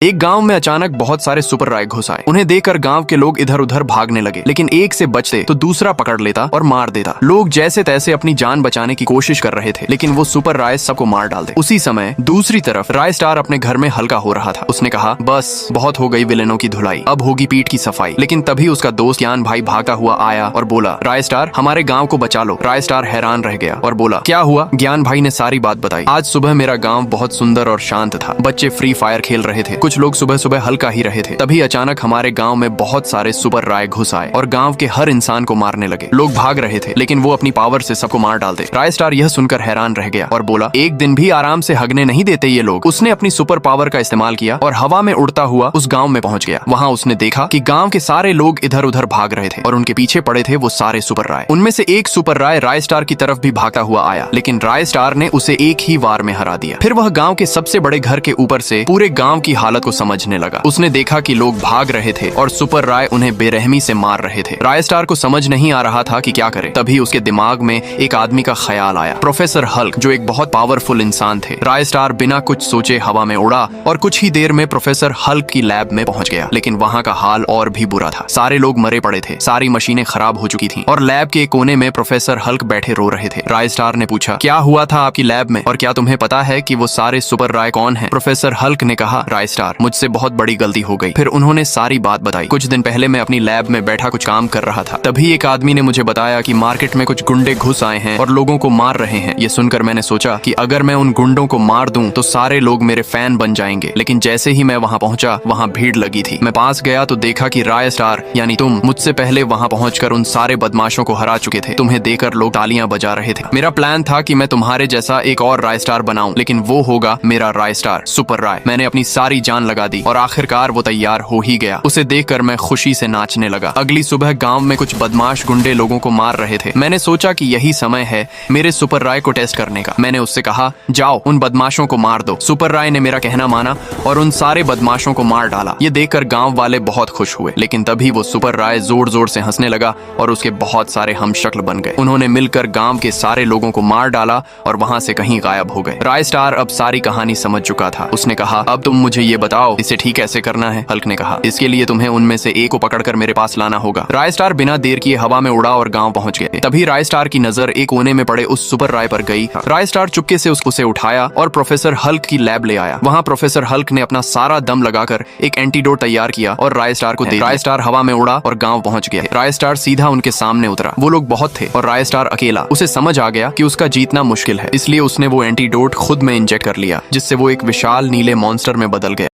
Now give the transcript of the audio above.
एक गांव में अचानक बहुत सारे सुपर राय घुस आए। उन्हें देखकर गांव के लोग इधर उधर भागने लगे, लेकिन एक से बचते तो दूसरा पकड़ लेता और मार देता। लोग जैसे तैसे अपनी जान बचाने की कोशिश कर रहे थे, लेकिन वो सुपर राय सबको मार डालते। उसी समय दूसरी तरफ राय स्टार अपने घर में हल्का हो रहा था। उसने कहा, बस बहुत हो गई विलेनों की धुलाई, अब होगी पीठ की सफाई। लेकिन तभी उसका दोस्त ज्ञान भाई भागता हुआ आया और बोला, राय स्टार हमारे गाँव को बचा लो। राय स्टार हैरान रह गया और बोला, क्या हुआ? ज्ञान भाई ने सारी बात बताई। आज सुबह मेरा गाँव बहुत सुंदर और शांत था। बच्चे फ्री फायर खेल रहे थे, कुछ लोग सुबह सुबह हल्का ही रहे थे। तभी अचानक हमारे गांव में बहुत सारे सुपर राय घुस आए और गांव के हर इंसान को मारने लगे। लोग भाग रहे थे, लेकिन वो अपनी पावर से सबको मार डालते। राय स्टार यह सुनकर हैरान रह गया और बोला, एक दिन भी आराम से हगने नहीं देते ये लोग। उसने अपनी सुपर पावर का इस्तेमाल किया और हवा में उड़ता हुआ उस गाँव में पहुंच गया। वहाँ उसने देखा कि गाँव के सारे लोग इधर उधर भाग रहे थे और उनके पीछे पड़े थे वो सारे सुपर राय। उनमें से एक सुपर राय राय स्टार की तरफ भी भागता हुआ आया, लेकिन राय स्टार ने उसे एक ही वार में हरा दिया। फिर वह गाँव के सबसे बड़े घर के ऊपर से पूरे गाँव की हालत को समझने लगा। उसने देखा कि लोग भाग रहे थे और सुपर राय उन्हें बेरहमी से मार रहे थे। राय स्टार को समझ नहीं आ रहा था कि क्या करे। तभी उसके दिमाग में एक आदमी का ख्याल आया, प्रोफेसर हल्क, जो एक बहुत पावरफुल इंसान थे। राय स्टार बिना कुछ सोचे हवा में उड़ा और कुछ ही देर में प्रोफेसर हल्क की लैब में पहुंच गया। लेकिन वहां का हाल और भी बुरा था। सारे लोग मरे पड़े थे, सारी मशीनें खराब हो चुकी थी और लैब के कोने में प्रोफेसर हल्क बैठे रो रहे थे। राय स्टार ने पूछा, क्या हुआ था आपकी लैब में और क्या तुम्हें पता है कि वो सारे सुपर राय कौन है? प्रोफेसर हल्क ने कहा, राय स्टार, मुझसे बहुत बड़ी गलती हो गई। फिर उन्होंने सारी बात बताई। कुछ दिन पहले मैं अपनी लैब में बैठा कुछ काम कर रहा था। तभी एक आदमी ने मुझे बताया कि मार्केट में कुछ गुंडे घुस आए हैं और लोगों को मार रहे हैं। ये सुनकर मैंने सोचा कि अगर मैं उन गुंडों को मार दूं तो सारे लोग मेरे फैन बन जाएंगे। लेकिन जैसे ही मैं वहां पहुंचा, वहां भीड़ लगी थी। मैं पास गया तो देखा कि राय स्टार यानी तुम मुझसे पहले वहां पहुंचकर उन सारे बदमाशों को हरा चुके थे। तुम्हें देखकर लोग तालियां बजा रहे थे। मेरा प्लान था कि मैं तुम्हारे जैसा एक और राय स्टार बनाऊं, लेकिन वो होगा मेरा राय स्टार, सुपर राय। मैंने अपनी सारी जान लगा दी और आखिरकार वो तैयार हो ही गया। उसे देखकर मैं खुशी से नाचने लगा। अगली सुबह गांव में कुछ बदमाश गुंडे लोगों को मार रहे थे। मैंने सोचा कि यही समय है मेरे सुपर राय को टेस्ट करने का। मैंने उससे कहा, जाओ उन बदमाशों को मार दो। सुपर राय ने मेरा कहना माना और उन सारे बदमाशों को मार डाला। ये देखकर गांव वाले बहुत खुश हुए। लेकिन तभी वो सुपर राय जोर जोर से हंसने लगा और उसके बहुत सारे हमशक्ल बन गए। उन्होंने मिलकर गांव के सारे लोगों को मार डाला और वहां से कहीं गायब हो गए। राय स्टार अब सारी कहानी समझ चुका था। उसने कहा, अब तुम मुझे ये बताओ इसे ठीक कैसे करना है? हल्क ने कहा, इसके लिए तुम्हें उनमें से एक को पकड़कर मेरे पास लाना होगा। राय स्टार बिना देर किए हवा में उड़ा और गांव पहुंच गए। तभी राय स्टार की नजर एक कोने में पड़े उस सुपर राय पर गई। राय स्टार चुपके से उसे उठाया और प्रोफेसर हल्क की लैब ले आया। वहां प्रोफेसर हल्क ने अपना सारा दम लगाकर एक एंटीडोट तैयार किया और राय स्टार को दिया। राय स्टार हवा में उड़ा और गांव पहुंच गया। राय स्टार सीधा उनके सामने उतरा। वो लोग बहुत थे और राय स्टार अकेला। उसे समझ आ गया कि उसका जीतना मुश्किल है, इसलिए उसने वो एंटीडोट खुद में इंजेक्ट कर लिया, जिससे वो एक विशाल नीले मॉन्स्टर में बदल गया।